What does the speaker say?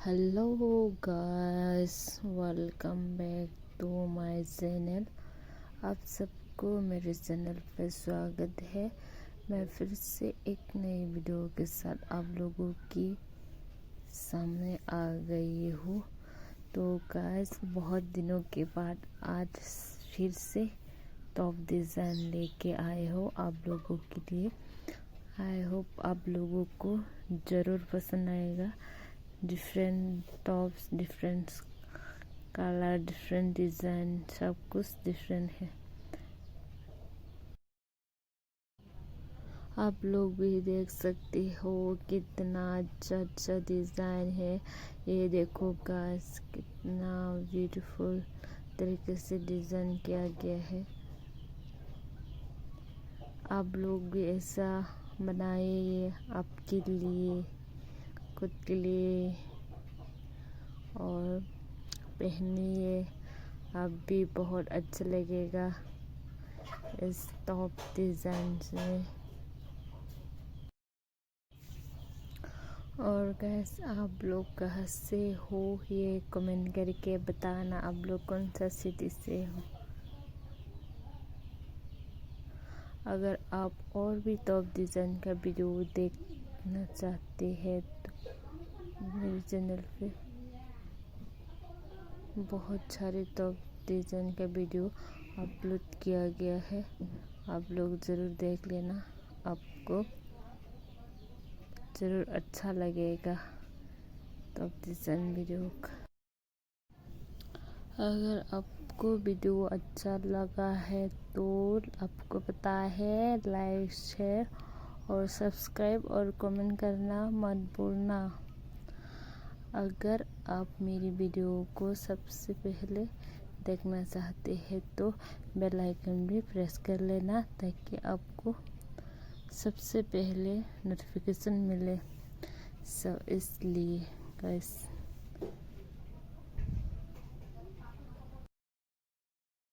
Hello guys, welcome back to my channel. आप सबको मेरे चैनल पर स्वागत है। मैं फिर से एक नई वीडियो के साथ आप लोगों की सामने आ गई हूँ। तो गाइस, बहुत दिनों के बाद आज फिर से टॉप डिज़ाइन लेके आए हो आप लोगों के लिए। आई होप आप लोगों को ज़रूर पसंद आएगा। Different tops, different colour, different design, सब कुछ डिफरेंट है। आप लोग भी देख सकते हो कितना अच्छा डिज़ाइन है। ये देखो गाइस, कितना ब्यूटीफुल तरीके से डिज़ाइन किया गया है। आप लोग भी ऐसा बनाइए आपके लिए, खुद के लिए, और पहनिए। आप भी बहुत अच्छा लगेगा इस टॉप डिज़ाइन में। और गैस, आप लोग कहाँ से हो ये कमेंट करके बताना। आप लोग कौन सा सिटी से हो। अगर आप और भी टॉप डिज़ाइन का वीडियो देखना चाहते हैं तो मेरे चैनल पे बहुत सारे टॉप डिज़ाइन का वीडियो अपलोड किया गया है। आप लोग ज़रूर देख लेना, आपको ज़रूर अच्छा लगेगा टॉप डिज़ाइन वीडियो का। अगर आपको वीडियो अच्छा लगा है तो आपको पता है, लाइक, शेयर और सब्सक्राइब और कमेंट करना मत भूलना। अगर आप मेरी वीडियो को सबसे पहले देखना चाहते हैं तो बेल आइकन भी प्रेस कर लेना, ताकि आपको सबसे पहले नोटिफिकेशन मिले। इसलिए गाइस,